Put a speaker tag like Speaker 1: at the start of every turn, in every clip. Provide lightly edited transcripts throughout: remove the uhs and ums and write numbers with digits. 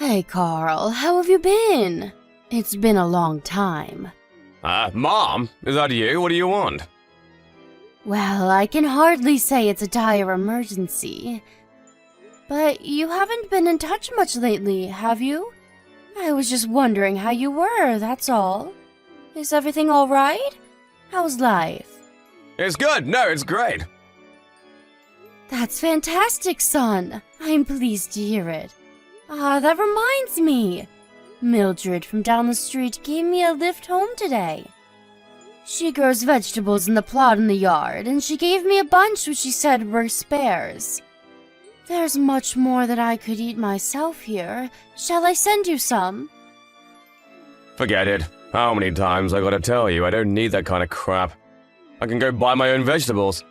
Speaker 1: Hey, Carl, how have you been? It's been a long time.
Speaker 2: Mom? Is that you? What do you want?
Speaker 1: Well, I can hardly say it's a dire emergency. But you haven't been in touch much lately, have you? I was just wondering how you were, that's all. Is everything all right? How's life?
Speaker 2: It's good. No, it's great.
Speaker 1: That's fantastic, son. I'm pleased to hear it. That reminds me. Mildred from down the street gave me a lift home today. She grows vegetables in the plot in the yard, and she gave me a bunch which she said were spares. There's much more that I could eat myself here. Shall I send you some?
Speaker 2: Forget it. How many times I gotta tell you I don't need that kind of crap. I can go buy my own vegetables.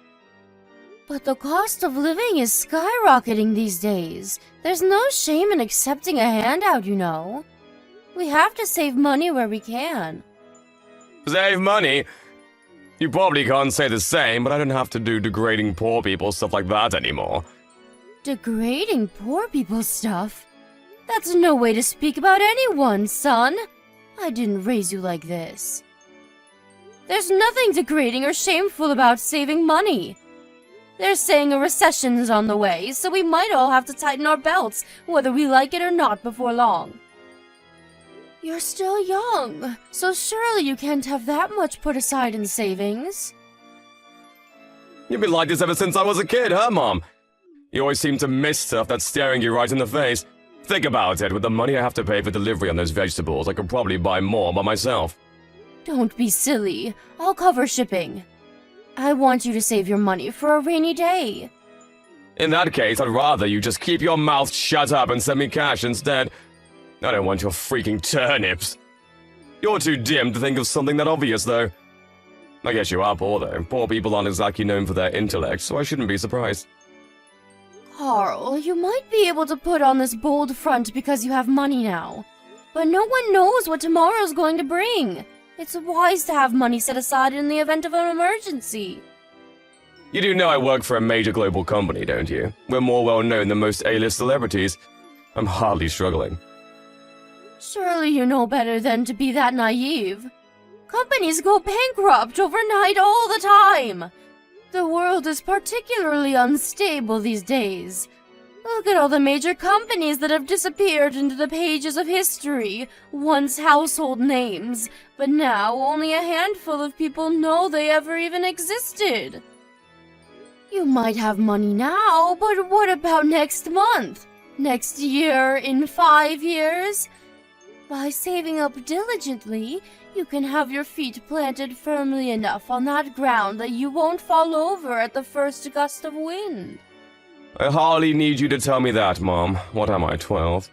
Speaker 1: But the cost of living is skyrocketing these days. There's no shame in accepting a handout, you know. We have to save money where we can.
Speaker 2: Save money? You probably can't say the same, but I don't have to do degrading poor people stuff like that anymore.
Speaker 1: Degrading poor people stuff? That's no way to speak about anyone, son. I didn't raise you like this. There's nothing degrading or shameful about saving money. They're saying a recession is on the way, so we might all have to tighten our belts, whether we like it or not, before long. You're still young, so surely you can't have that much put aside in savings.
Speaker 2: You've been like this ever since I was a kid, huh, Mom? You always seem to miss stuff that's staring you right in the face. Think about it, with the money I have to pay for delivery on those vegetables, I could probably buy more by myself.
Speaker 1: Don't be silly. I'll cover shipping. I want you to save your money for a rainy day.
Speaker 2: In that case, I'd rather you just keep your mouth shut up and send me cash instead. I don't want your freaking turnips. You're too dim to think of something that obvious, though. I guess you are poor, though. Poor people aren't exactly known for their intellect, so I shouldn't be surprised.
Speaker 1: Carl, you might be able to put on this bold front because you have money now. But no one knows what tomorrow's going to bring. It's wise to have money set aside in the event of an emergency.
Speaker 2: You do know I work for a major global company, don't you? We're more well-known than most A-list celebrities. I'm hardly struggling.
Speaker 1: Surely you know better than to be that naive. Companies go bankrupt overnight all the time. The world is particularly unstable these days. Look at all the major companies that have disappeared into the pages of history, once household names, but now only a handful of people know they ever even existed. You might have money now, but what about next month? Next year? In 5 years? By saving up diligently, you can have your feet planted firmly enough on that ground that you won't fall over at the first gust of wind.
Speaker 2: I hardly need you to tell me that, Mom. What am I, 12?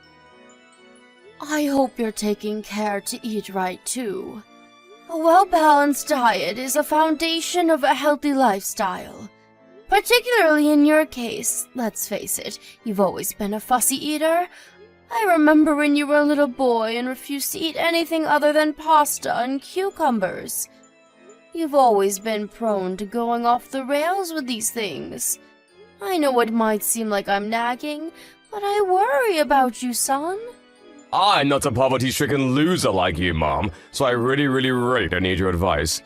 Speaker 1: I hope you're taking care to eat right, too. A well-balanced diet is a foundation of a healthy lifestyle. Particularly in your case, let's face it, you've always been a fussy eater. I remember when you were a little boy and refused to eat anything other than pasta and cucumbers. You've always been prone to going off the rails with these things. I know it might seem like I'm nagging, but I worry about you, son.
Speaker 2: I'm not a poverty-stricken loser like you, Mom, so I really don't need your advice.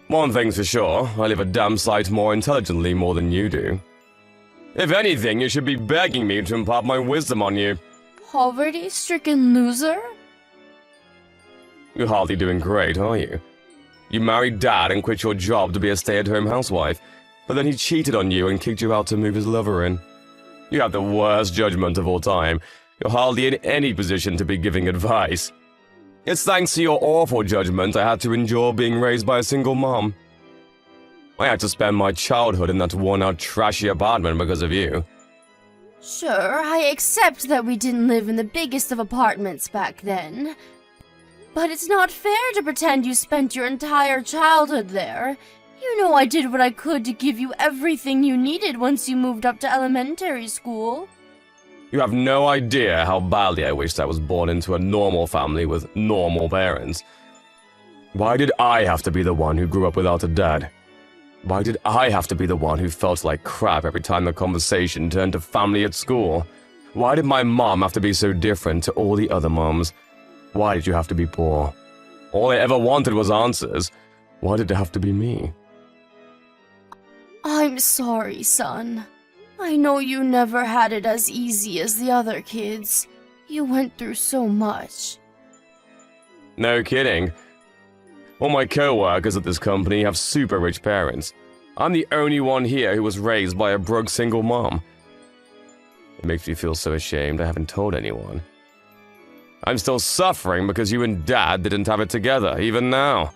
Speaker 2: One thing's for sure, I live a damn sight more intelligently more than you do. If anything, you should be begging me to impart my wisdom on you.
Speaker 1: Poverty-stricken loser?
Speaker 2: You're hardly doing great, are you? You married Dad and quit your job to be a stay-at-home housewife, but then he cheated on you and kicked you out to move his lover in. You have the worst judgment of all time. You're hardly in any position to be giving advice. It's thanks to your awful judgment I had to endure being raised by a single mom. I had to spend my childhood in that worn-out, trashy apartment because of you.
Speaker 1: Sure, I accept that we didn't live in the biggest of apartments back then. But it's not fair to pretend you spent your entire childhood there. You know I did what I could to give you everything you needed once you moved up to elementary school.
Speaker 2: You have no idea how badly I wished I was born into a normal family with normal parents. Why did I have to be the one who grew up without a dad? Why did I have to be the one who felt like crap every time the conversation turned to family at school? Why did my mom have to be so different to all the other moms? Why did you have to be poor? All I ever wanted was answers. Why did it have to be me?
Speaker 1: I'm sorry, son. I know you never had it as easy as the other kids. You went through so much.
Speaker 2: No kidding. All my co-workers at this company have super rich parents. I'm the only one here who was raised by a broke single mom. It makes me feel so ashamed I haven't told anyone. I'm still suffering because you and Dad didn't have it together, even now.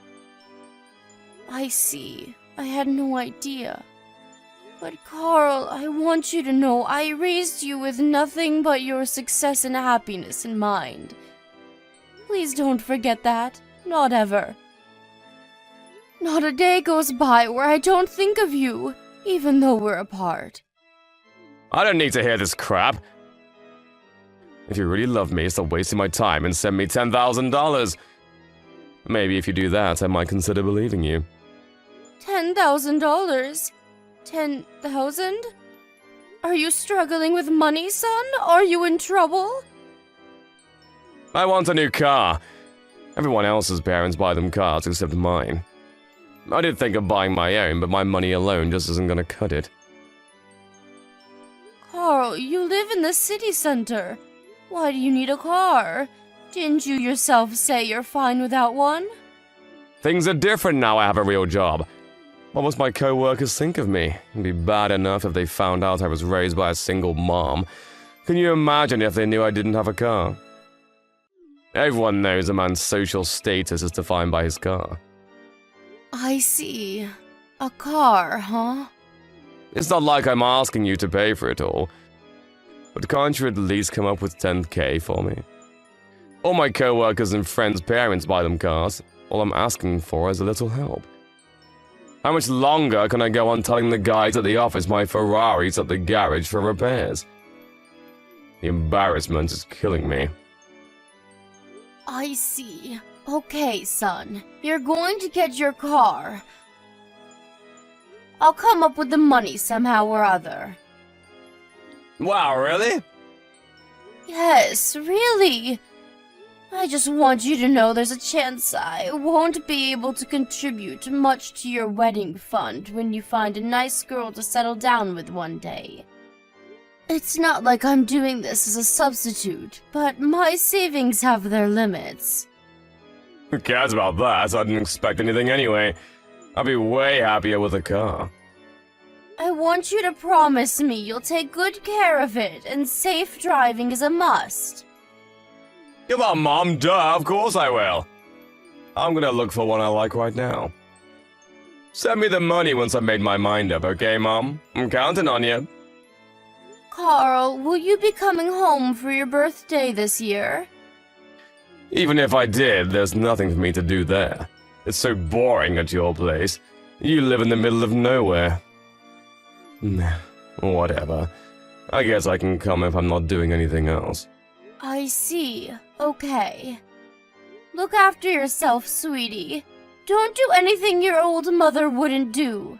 Speaker 1: I see. I had no idea. But Carl, I want you to know I raised you with nothing but your success and happiness in mind. Please don't forget that. Not ever. Not a day goes by where I don't think of you, even though we're apart.
Speaker 2: I don't need to hear this crap. If you really love me, stop wasting my time and send me $10,000. Maybe if you do that, I might consider believing you.
Speaker 1: $10,000? 10,000? Are you struggling with money, son? Are you in trouble?
Speaker 2: I want a new car. Everyone else's parents buy them cars except mine. I did think of buying my own, but my money alone just isn't gonna cut it.
Speaker 1: Carl, you live in the city center. Why do you need a car? Didn't you yourself say you're fine without one?
Speaker 2: Things are different now I have a real job. What must my co-workers think of me? It'd be bad enough if they found out I was raised by a single mom. Can you imagine if they knew I didn't have a car? Everyone knows a man's social status is defined by his car.
Speaker 1: I see. A car, huh?
Speaker 2: It's not like I'm asking you to pay for it all. But can't you at least come up with $10K for me? All my co-workers and friends' parents buy them cars. All I'm asking for is a little help. How much longer can I go on telling the guys at the office my Ferrari's at the garage for repairs? The embarrassment is killing me.
Speaker 1: I see. Okay, son. You're going to get your car. I'll come up with the money somehow or other.
Speaker 2: Wow, really?
Speaker 1: Yes, really. I just want you to know there's a chance I won't be able to contribute much to your wedding fund when you find a nice girl to settle down with one day. It's not like I'm doing this as a substitute, but my savings have their limits.
Speaker 2: Who cares about that? I didn't expect anything anyway. I'd be way happier with a car.
Speaker 1: I want you to promise me you'll take good care of it, and safe driving is a must.
Speaker 2: Come on, Mom, duh, of course I will. I'm gonna look for one I like right now. Send me the money once I've made my mind up, okay, Mom? I'm counting on you.
Speaker 1: Carl, will you be coming home for your birthday this year?
Speaker 2: Even if I did, there's nothing for me to do there. It's so boring at your place. You live in the middle of nowhere. Nah, whatever. I guess I can come if I'm not doing anything else.
Speaker 1: I see. Okay. Look after yourself, sweetie. Don't do anything your old mother wouldn't do.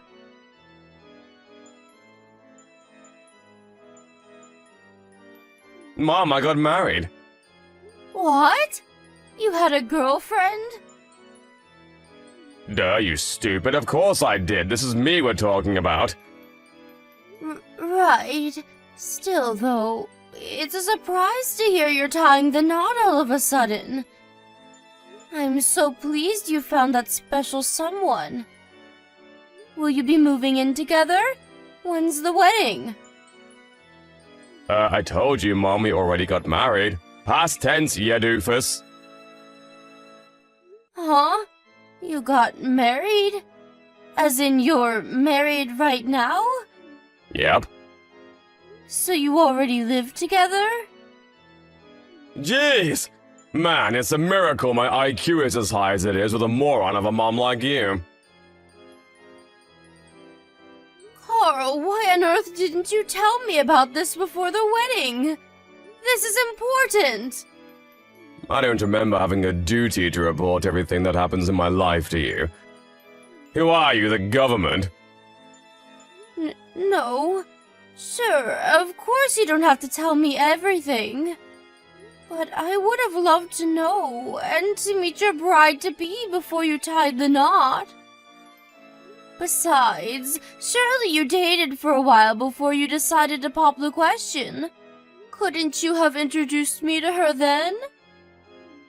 Speaker 2: Mom, I got married.
Speaker 1: What? You had a girlfriend?
Speaker 2: Duh, you stupid. Of course I did. This is me we're talking about.
Speaker 1: Right. Still, though, it's a surprise to hear you're tying the knot all of a sudden. I'm so pleased you found that special someone. Will you be moving in together? When's the wedding?
Speaker 2: I told you, Mom, we already got married. Past tense, ya doofus.
Speaker 1: Huh? You got married? As in you're married right now?
Speaker 2: Yep.
Speaker 1: So you already live together?
Speaker 2: Jeez! Man, it's a miracle my IQ is as high as it is with a moron of a mom like you.
Speaker 1: Carl, why on earth didn't you tell me about this before the wedding? This is important!
Speaker 2: I don't remember having a duty to report everything that happens in my life to you. Who are you, the government?
Speaker 1: No. Sure, of course you don't have to tell me everything. But I would have loved to know, and to meet your bride-to-be before you tied the knot. Besides, surely you dated for a while before you decided to pop the question. Couldn't you have introduced me to her then?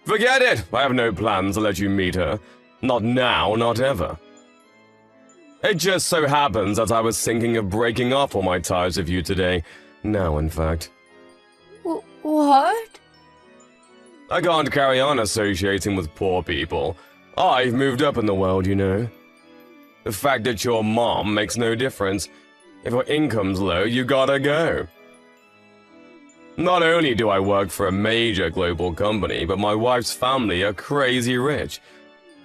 Speaker 2: Forget it! I have no plans to let you meet her. Not now, not ever. It just so happens that I was thinking of breaking off all my ties with you today. Now, in fact.
Speaker 1: What?
Speaker 2: I can't carry on associating with poor people. I've moved up in the world, you know. The fact that your mom makes no difference. If your income's low, you gotta go. Not only do I work for a major global company, but my wife's family are crazy rich.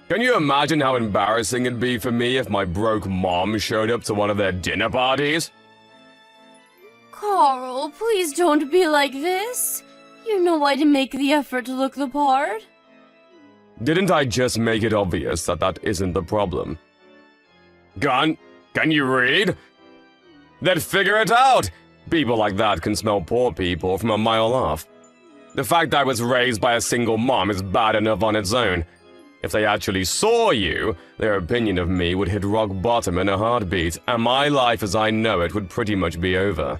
Speaker 2: Can you imagine how embarrassing it'd be for me if my broke mom showed up to one of their dinner parties?
Speaker 1: Carl, please don't be like this. You know I didn't make the effort to look the part.
Speaker 2: Didn't I just make it obvious that that isn't the problem? Can you read? Then figure it out! People like that can smell poor people from a mile off. The fact I was raised by a single mom is bad enough on its own. If they actually saw you, their opinion of me would hit rock bottom in a heartbeat, and my life as I know it would pretty much be over.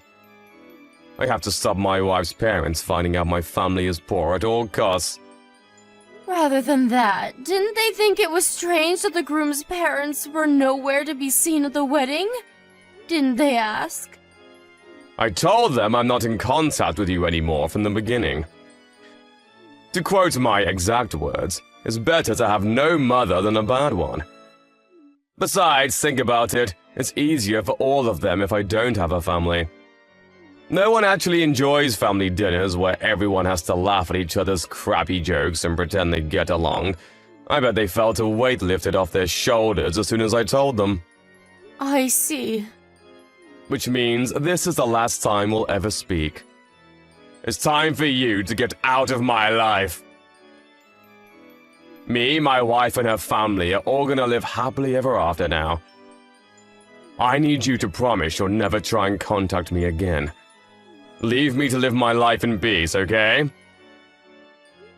Speaker 2: I have to stop my wife's parents finding out my family is poor at all costs.
Speaker 1: Rather than that, didn't they think it was strange that the groom's parents were nowhere to be seen at the wedding? Didn't they ask?
Speaker 2: I told them I'm not in contact with you anymore from the beginning. To quote my exact words, it's better to have no mother than a bad one. Besides, think about it, it's easier for all of them if I don't have a family. No one actually enjoys family dinners where everyone has to laugh at each other's crappy jokes and pretend they get along. I bet they felt a weight lifted off their shoulders as soon as I told them.
Speaker 1: I see.
Speaker 2: Which means this is the last time we'll ever speak. It's time for you to get out of my life. Me, my wife, and her family are all gonna live happily ever after now. I need you to promise you'll never try and contact me again. Leave me to live my life in peace, okay?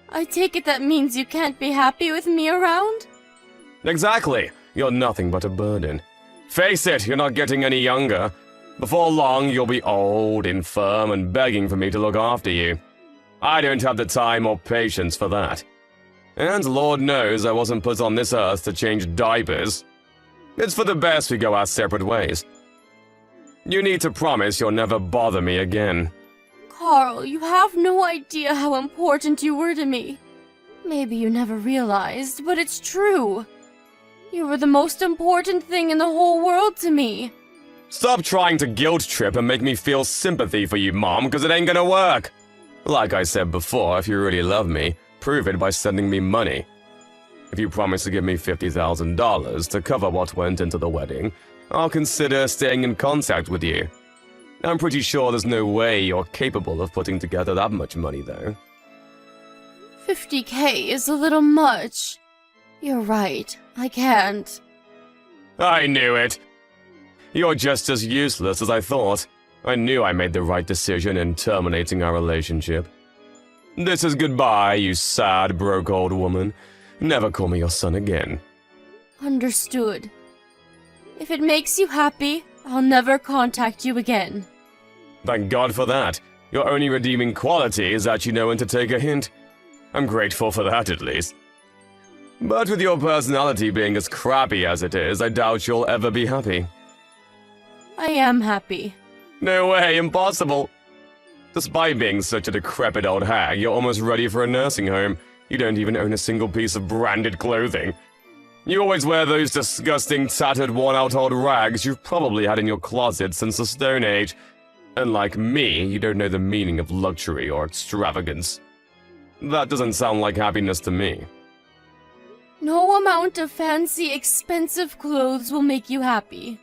Speaker 1: I take it that means you can't be happy with me around?
Speaker 2: Exactly. You're nothing but a burden. Face it, you're not getting any younger. Before long, you'll be old, infirm, and begging for me to look after you. I don't have the time or patience for that. And Lord knows I wasn't put on this earth to change diapers. It's for the best we go our separate ways. You need to promise you'll never bother me again.
Speaker 1: Carl, you have no idea how important you were to me. Maybe you never realized, but it's true. You were the most important thing in the whole world to me.
Speaker 2: Stop trying to guilt trip and make me feel sympathy for you, Mom, because it ain't gonna work. Like I said before, if you really love me, prove it by sending me money. If you promise to give me $50,000 to cover what went into the wedding, I'll consider staying in contact with you. I'm pretty sure there's no way you're capable of putting together that much money, though.
Speaker 1: $50K is a little much. You're right, I can't.
Speaker 2: I knew it. You're just as useless as I thought. I knew I made the right decision in terminating our relationship. This is goodbye, you sad, broke old woman. Never call me your son again.
Speaker 1: Understood. If it makes you happy, I'll never contact you again.
Speaker 2: Thank God for that. Your only redeeming quality is that you know when to take a hint. I'm grateful for that, at least. But with your personality being as crappy as it is, I doubt you'll ever be happy.
Speaker 1: I am happy.
Speaker 2: No way, impossible. Despite being such a decrepit old hag, you're almost ready for a nursing home. You don't even own a single piece of branded clothing. You always wear those disgusting, tattered, worn-out old rags you've probably had in your closet since the Stone Age. Unlike me, you don't know the meaning of luxury or extravagance. That doesn't sound like happiness to me.
Speaker 1: No amount of fancy, expensive clothes will make you happy.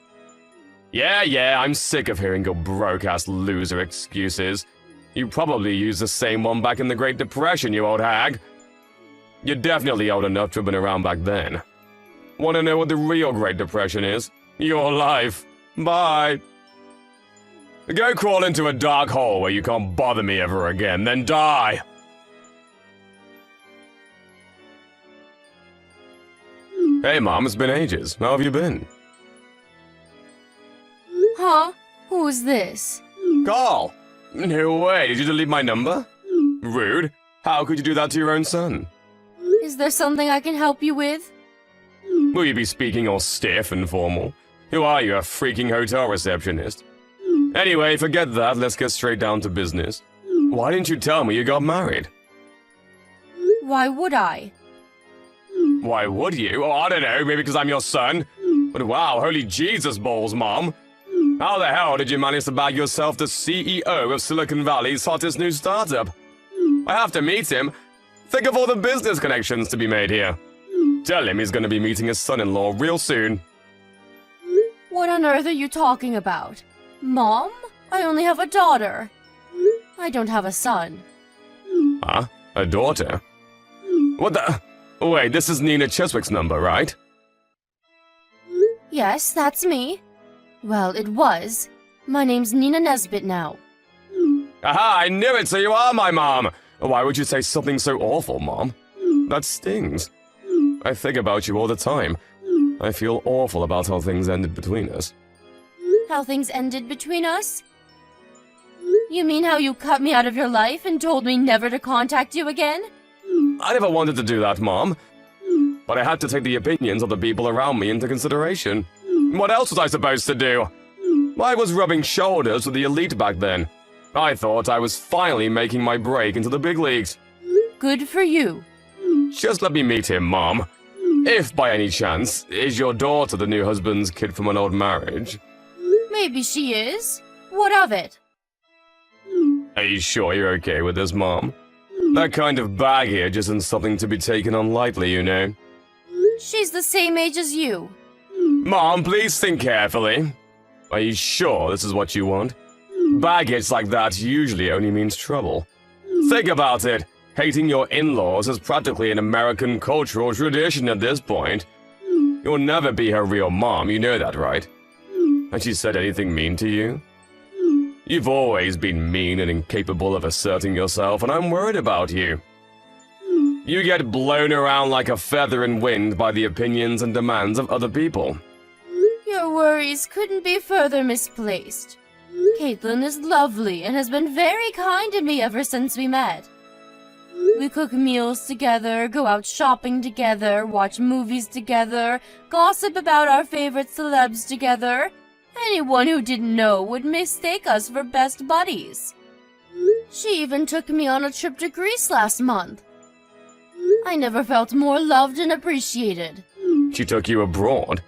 Speaker 2: Yeah, I'm sick of hearing your broke-ass loser excuses. You probably used the same one back in the Great Depression, you old hag. You're definitely old enough to have been around back then. Want to know what the real Great Depression is? Your life. Bye. Go crawl into a dark hole where you can't bother me ever again, then die! Hey, Mom, it's been ages. How have you been?
Speaker 1: Huh? Who's this?
Speaker 2: Carl! No way, did you delete my number? Rude. How could you do that to your own son?
Speaker 1: Is there something I can help you with?
Speaker 2: Will you be speaking all stiff and formal? Who are you, a freaking hotel receptionist? Anyway, forget that, let's get straight down to business. Why didn't you tell me you got married?
Speaker 1: Why would I?
Speaker 2: Why would you? Oh, I don't know, maybe because I'm your son? But wow, holy Jesus balls, Mom! How the hell did you manage to bag yourself the CEO of Silicon Valley's hottest new startup? I have to meet him. Think of all the business connections to be made here. Tell him he's gonna be meeting his son-in-law real soon.
Speaker 1: What on earth are you talking about? Mom? I only have a daughter. I don't have a son.
Speaker 2: Huh? A daughter? What the? Wait, this is Nina Chiswick's number, right?
Speaker 1: Yes, that's me. Well, it was. My name's Nina Nesbitt now.
Speaker 2: Aha, I knew it, so you are my mom! Why would you say something so awful, Mom? That stings. I think about you all the time. I feel awful about how things ended between us.
Speaker 1: How things ended between us? You mean how you cut me out of your life and told me never to contact you again?
Speaker 2: I never wanted to do that, Mom. But I had to take the opinions of the people around me into consideration. What else was I supposed to do? I was rubbing shoulders with the elite back then. I thought I was finally making my break into the big leagues.
Speaker 1: Good for you.
Speaker 2: Just let me meet him, Mom. If by any chance, is your daughter the new husband's kid from an old marriage?
Speaker 1: Maybe she is. What of it?
Speaker 2: Are you sure you're okay with this, Mom? That kind of baggage isn't something to be taken on lightly, you know.
Speaker 1: She's the same age as you.
Speaker 2: Mom, please think carefully. Are you sure this is what you want? Baggage like that usually only means trouble. Think about it. Hating your in-laws is practically an American cultural tradition at this point. You'll never be her real mom, you know that, right? Has she said anything mean to you? You've always been mean and incapable of asserting yourself, and I'm worried about you. You get blown around like a feather in wind by the opinions and demands of other people.
Speaker 1: Your worries couldn't be further misplaced. Caitlin is lovely and has been very kind to me ever since we met. We cook meals together, go out shopping together, watch movies together, gossip about our favorite celebs together. Anyone who didn't know would mistake us for best buddies. She even took me on a trip to Greece last month. I never felt more loved and appreciated.
Speaker 2: She took you abroad?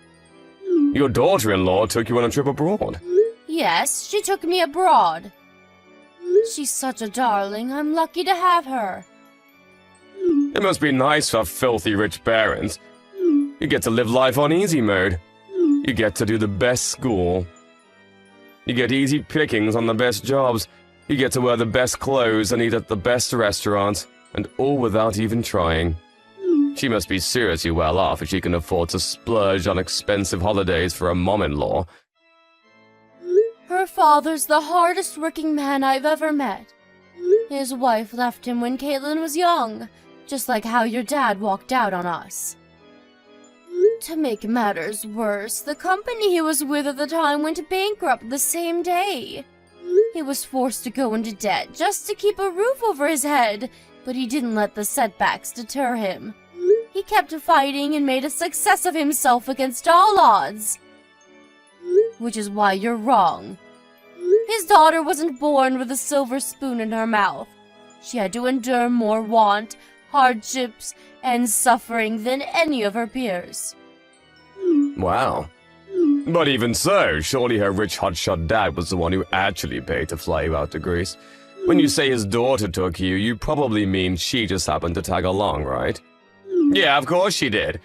Speaker 2: Your daughter-in-law took you on a trip abroad?
Speaker 1: Yes, she took me abroad. She's such a darling. I'm lucky to have her.
Speaker 2: It must be nice for filthy rich parents. You get to live life on easy mode. You get to do the best school. You get easy pickings on the best jobs. You get to wear the best clothes and eat at the best restaurants, and all without even trying. She must be seriously well off if she can afford to splurge on expensive holidays for a mom-in-law.
Speaker 1: Her father's the hardest working man I've ever met. His wife left him when Caitlin was young, just like how your dad walked out on us. To make matters worse, the company he was with at the time went bankrupt the same day. He was forced to go into debt just to keep a roof over his head, but he didn't let the setbacks deter him. He kept fighting and made a success of himself against all odds. Which is why you're wrong. His daughter wasn't born with a silver spoon in her mouth. She had to endure more want, hardships, and suffering than any of her peers.
Speaker 2: Wow. But even so, surely her rich hotshot dad was the one who actually paid to fly you out to Greece. When you say his daughter took you, you probably mean she just happened to tag along, right? Yeah, of course she did.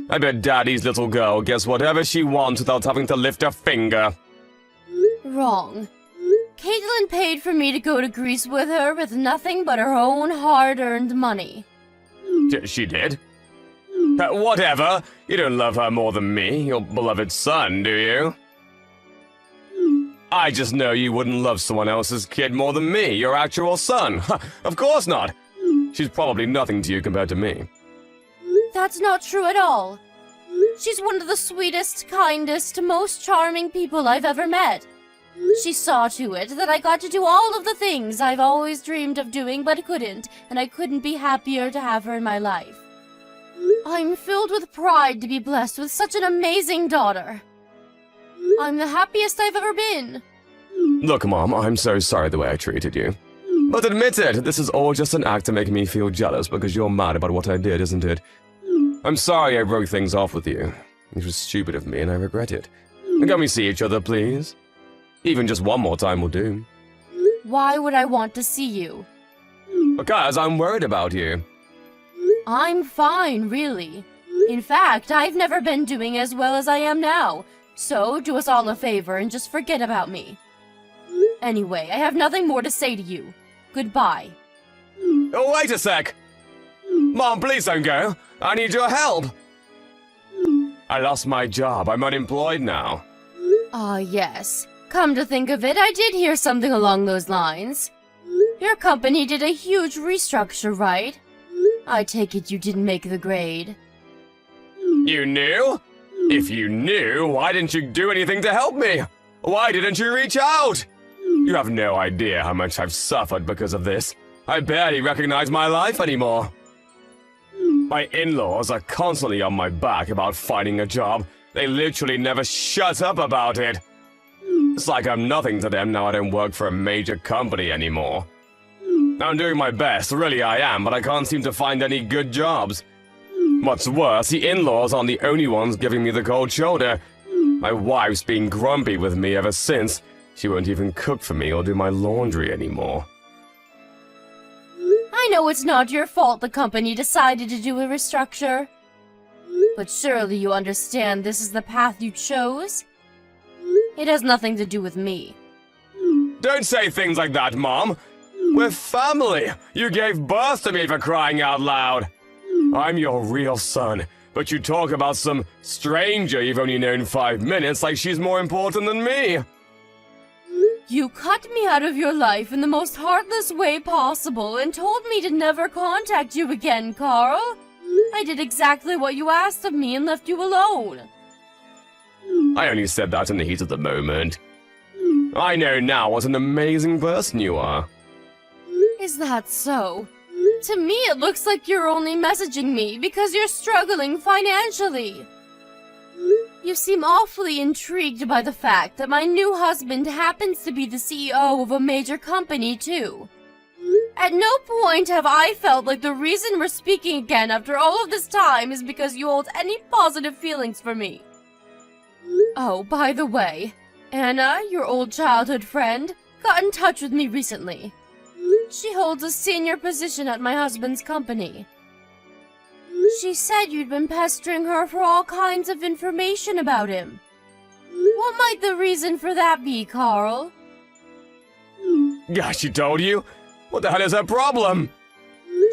Speaker 2: I bet Daddy's little girl gets whatever she wants without having to lift a finger.
Speaker 1: Wrong. Caitlin paid for me to go to Greece with her with nothing but her own hard-earned money.
Speaker 2: She did? Whatever. You don't love her more than me, your beloved son, do you? I just know you wouldn't love someone else's kid more than me, your actual son. Of course not. She's probably nothing to you compared to me.
Speaker 1: That's not true at all. She's one of the sweetest, kindest, most charming people I've ever met. She saw to it that I got to do all of the things I've always dreamed of doing but couldn't, and I couldn't be happier to have her in my life. I'm filled with pride to be blessed with such an amazing daughter. I'm the happiest I've ever been.
Speaker 2: Look, Mom, I'm so sorry the way I treated you. But admit it, this is all just an act to make me feel jealous because you're mad about what I did, isn't it? I'm sorry I broke things off with you. It was stupid of me and I regret it. Can we see each other, please? Even just one more time will do.
Speaker 1: Why would I want to see you?
Speaker 2: Because I'm worried about you.
Speaker 1: I'm fine, really. In fact, I've never been doing as well as I am now. So, do us all a favor and just forget about me. Anyway, I have nothing more to say to you. Goodbye.
Speaker 2: Oh, wait a sec! Mom, please don't go. I need your help. I lost my job. I'm unemployed now.
Speaker 1: Ah, yes. Come to think of it, I did hear something along those lines. Your company did a huge restructure, right? I take it you didn't make the grade.
Speaker 2: You knew? If you knew, why didn't you do anything to help me? Why didn't you reach out? You have no idea how much I've suffered because of this. I barely recognize my life anymore. My in-laws are constantly on my back about finding a job. They literally never shut up about it. It's like I'm nothing to them now I don't work for a major company anymore. I'm doing my best, really I am, but I can't seem to find any good jobs. What's worse, the in-laws aren't the only ones giving me the cold shoulder. My wife's been grumpy with me ever since. She won't even cook for me or do my laundry anymore.
Speaker 1: I know it's not your fault the company decided to do a restructure. But surely you understand this is the path you chose? It has nothing to do with me.
Speaker 2: Don't say things like that, Mom. We're family. You gave birth to me for crying out loud. I'm your real son, but you talk about some stranger you've only known 5 minutes like she's more important than me.
Speaker 1: You cut me out of your life in the most heartless way possible and told me to never contact you again, Carl. I did exactly what you asked of me and left you alone.
Speaker 2: I only said that in the heat of the moment. I know now what an amazing person you are.
Speaker 1: Is that so? To me, it looks like you're only messaging me because you're struggling financially. You seem awfully intrigued by the fact that my new husband happens to be the CEO of a major company, too. At no point have I felt like the reason we're speaking again after all of this time is because you hold any positive feelings for me. Oh, by the way, Anna, your old childhood friend, got in touch with me recently. She holds a senior position at my husband's company. She said you'd been pestering her for all kinds of information about him. What might the reason for that be, Carl?
Speaker 2: Gosh, she told you? What the hell is her problem?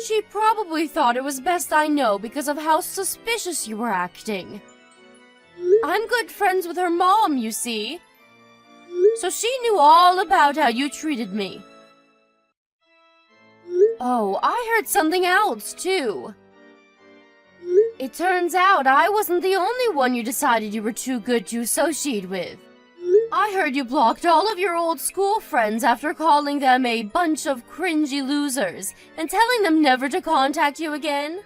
Speaker 1: She probably thought it was best I know because of how suspicious you were acting. I'm good friends with her mom, you see. So she knew all about how you treated me. Oh, I heard something else, too. It turns out I wasn't the only one you decided you were too good to associate with. I heard you blocked all of your old school friends after calling them a bunch of cringy losers and telling them never to contact you again.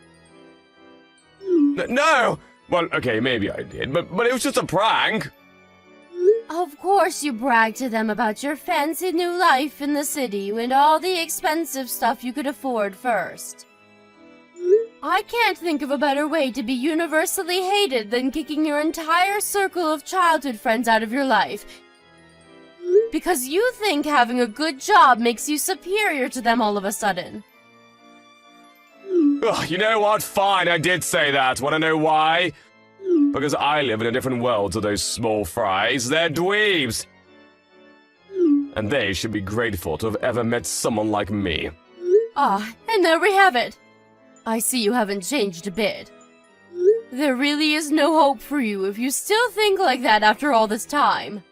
Speaker 2: No! Well, okay, maybe I did, but it was just a prank.
Speaker 1: Of course you bragged to them about your fancy new life in the city and all the expensive stuff you could afford first. I can't think of a better way to be universally hated than kicking your entire circle of childhood friends out of your life. Because you think having a good job makes you superior to them all of a sudden.
Speaker 2: Ugh, you know what? Fine, I did say that. Want to know why? Because I live in a different world to those small fries. They're dweebs. And they should be grateful to have ever met someone like me.
Speaker 1: Ah, and there we have it. I see you haven't changed a bit. There really is no hope for you if you still think like that after all this time.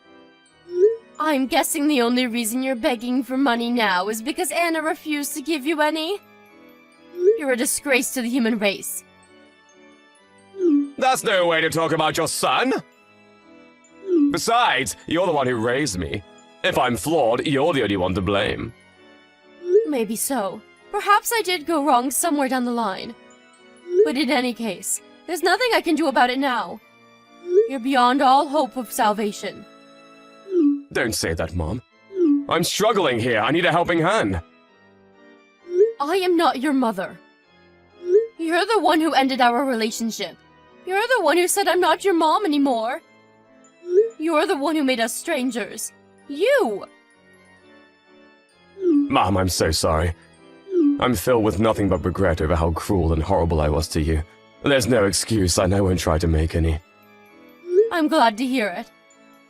Speaker 1: I'm guessing the only reason you're begging for money now is because Anna refused to give you any? You're a disgrace to the human race.
Speaker 2: That's no way to talk about your son! Besides, you're the one who raised me. If I'm flawed, you're the only one to blame.
Speaker 1: Maybe so. Perhaps I did go wrong somewhere down the line. But in any case, there's nothing I can do about it now. You're beyond all hope of salvation.
Speaker 2: Don't say that, Mom. I'm struggling here. I need a helping hand.
Speaker 1: I am not your mother. You're the one who ended our relationship. You're the one who said I'm not your mom anymore. You're the one who made us strangers. You!
Speaker 2: Mom, I'm so sorry. I'm filled with nothing but regret over how cruel and horrible I was to you. There's no excuse, and I won't try to make any.
Speaker 1: I'm glad to hear it.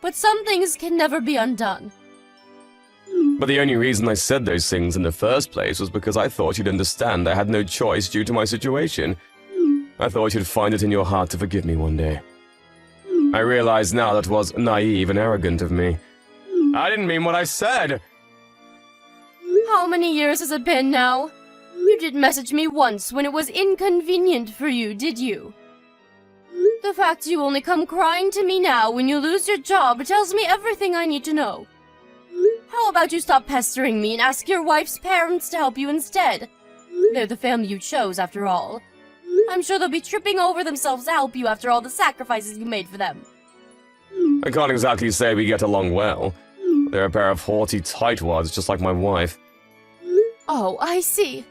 Speaker 1: But some things can never be undone.
Speaker 2: But the only reason I said those things in the first place was because I thought you'd understand I had no choice due to my situation. I thought you'd find it in your heart to forgive me one day. I realize now that was naive and arrogant of me. I didn't mean what I said!
Speaker 1: How many years has it been now? You didn't message me once when it was inconvenient for you, did you? The fact you only come crying to me now when you lose your job tells me everything I need to know. How about you stop pestering me and ask your wife's parents to help you instead? They're the family you chose, after all. I'm sure they'll be tripping over themselves to help you after all the sacrifices you made for them.
Speaker 2: I can't exactly say we get along well. They're a pair of haughty tightwads just like my wife.
Speaker 1: Oh, I see.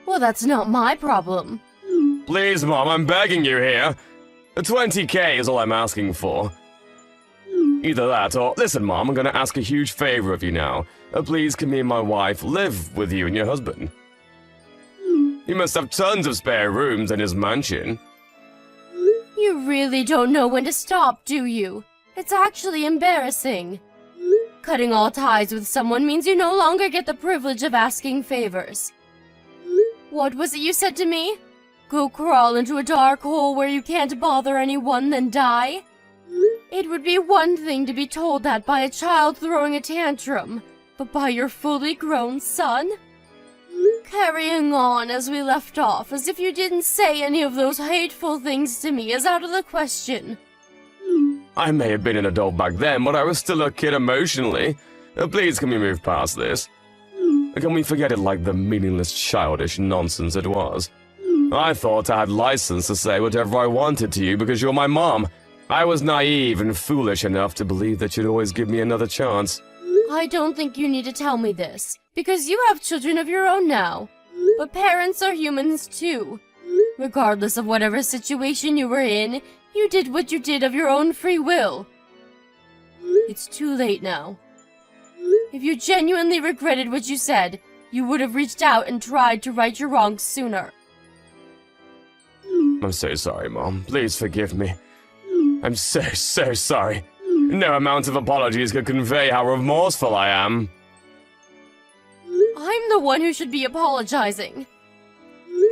Speaker 1: Well, that's not my problem.
Speaker 2: Please, Mom, I'm begging you here. 20K is all I'm asking for. Either that or... Listen, Mom, I'm gonna ask a huge favor of you now. Please, can me and my wife live with you and your husband? You must have tons of spare rooms in his mansion.
Speaker 1: You really don't know when to stop, do you? It's actually embarrassing. Cutting all ties with someone means you no longer get the privilege of asking favors. What was it you said to me? Go crawl into a dark hole where you can't bother anyone, then die? It would be one thing to be told that by a child throwing a tantrum, but by your fully grown son? Carrying on as we left off, as if you didn't say any of those hateful things to me, is out of the question.
Speaker 2: I may have been an adult back then, but I was still a kid emotionally. Please, can we move past this? Can we forget it like the meaningless, childish nonsense it was? I thought I had license to say whatever I wanted to you because you're my mom. I was naive and foolish enough to believe that you'd always give me another chance.
Speaker 1: I don't think you need to tell me this, because you have children of your own now. But parents are humans too. Regardless of whatever situation you were in, you did what you did of your own free will. It's too late now. If you genuinely regretted what you said, you would have reached out and tried to right your wrongs sooner.
Speaker 2: I'm so sorry, Mom. Please forgive me. I'm so sorry. No amount of apologies could convey how remorseful I am.
Speaker 1: I'm the one who should be apologizing.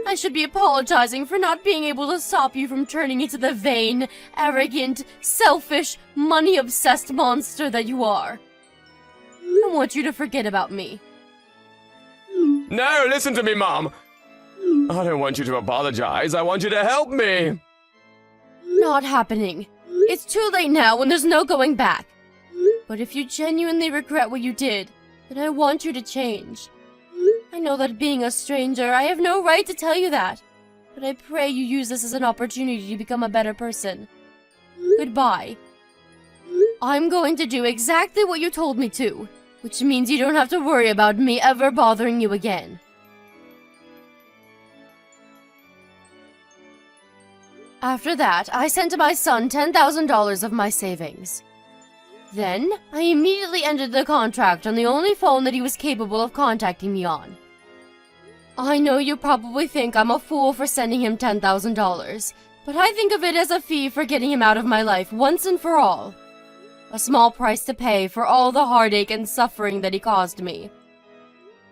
Speaker 1: I should be apologizing for not being able to stop you from turning into the vain, arrogant, selfish, money-obsessed monster that you are. I want you to forget about me.
Speaker 2: No, listen to me, Mom. I don't want you to apologize. I want you to help me.
Speaker 1: Not happening. It's too late now and there's no going back. But if you genuinely regret what you did, then I want you to change. I know that being a stranger, I have no right to tell you that. But I pray you use this as an opportunity to become a better person. Goodbye. I'm going to do exactly what you told me to, which means you don't have to worry about me ever bothering you again. After that, I sent my son $10,000 of my savings. Then, I immediately ended the contract on the only phone that he was capable of contacting me on. I know you probably think I'm a fool for sending him $10,000, but I think of it as a fee for getting him out of my life once and for all. A small price to pay for all the heartache and suffering that he caused me.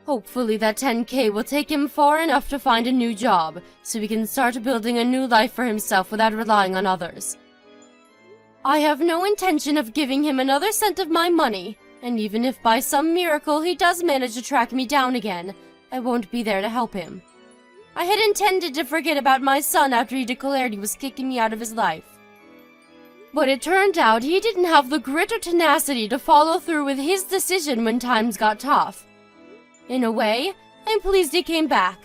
Speaker 1: Hopefully that 10K will take him far enough to find a new job, so he can start building a new life for himself without relying on others. I have no intention of giving him another cent of my money, And even if by some miracle he does manage to track me down again, I won't be there to help him. I had intended to forget about my son after he declared he was kicking me out of his life. But it turned out he didn't have the grit or tenacity to follow through with his decision when times got tough. In a way, I'm pleased he came back.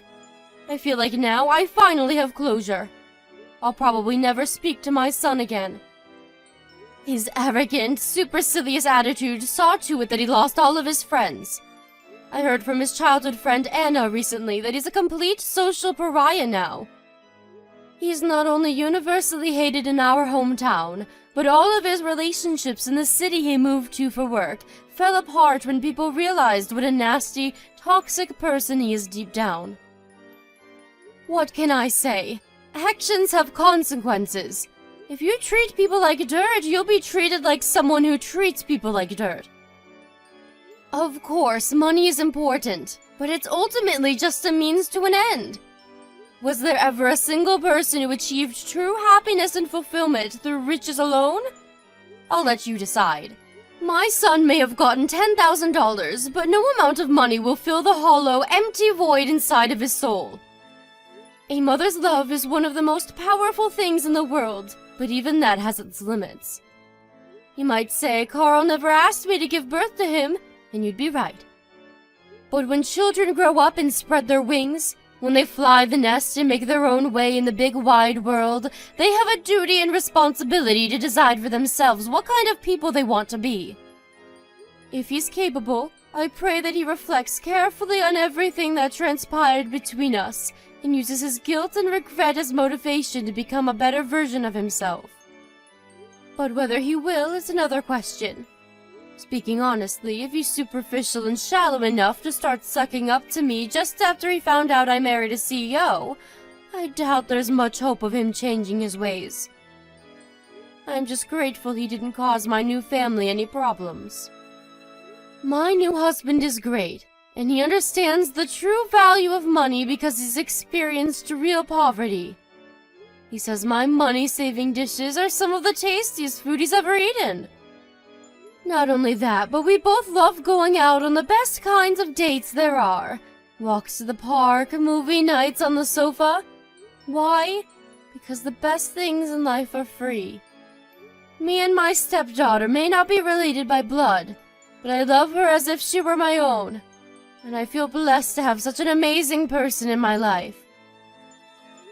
Speaker 1: I feel like now I finally have closure. I'll probably never speak to my son again. His arrogant, supercilious attitude saw to it that he lost all of his friends. I heard from his childhood friend Anna recently that he's a complete social pariah now. He's not only universally hated in our hometown, but all of his relationships in the city he moved to for work fell apart when people realized what a nasty, toxic person he is deep down. What can I say? Actions have consequences. If you treat people like dirt, you'll be treated like someone who treats people like dirt. Of course, money is important, but it's ultimately just a means to an end. Was there ever a single person who achieved true happiness and fulfillment through riches alone? I'll let you decide. My son may have gotten $10,000, but no amount of money will fill the hollow, empty void inside of his soul. A mother's love is one of the most powerful things in the world, but even that has its limits. You might say Carl never asked me to give birth to him, and you'd be right. But when children grow up and spread their wings, when they fly the nest and make their own way in the big wide world, they have a duty and responsibility to decide for themselves what kind of people they want to be. If he's capable, I pray that he reflects carefully on everything that transpired between us and uses his guilt and regret as motivation to become a better version of himself. But whether he will is another question. Speaking honestly, if he's superficial and shallow enough to start sucking up to me just after he found out I married a CEO, I doubt there's much hope of him changing his ways. I'm just grateful he didn't cause my new family any problems. My new husband is great, and he understands the true value of money because he's experienced real poverty. He says my money-saving dishes are some of the tastiest food he's ever eaten. Not only that, but we both love going out on the best kinds of dates there are. Walks to the park, movie nights on the sofa. Why? Because the best things in life are free. Me and my stepdaughter may not be related by blood, but I love her as if she were my own. And I feel blessed to have such an amazing person in my life.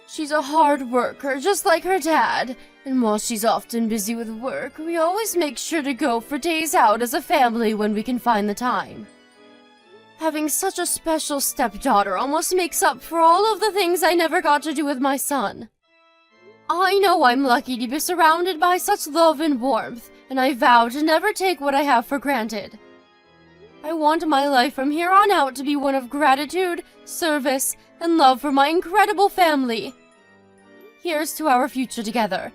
Speaker 1: She's a hard worker, just like her dad, and while she's often busy with work, we always make sure to go for days out as a family when we can find the time. Having such a special stepdaughter almost makes up for all of the things I never got to do with my son. I know I'm lucky to be surrounded by such love and warmth, and I vow to never take what I have for granted. I want my life from here on out to be one of gratitude, service, and love for my incredible family. Here's to our future together.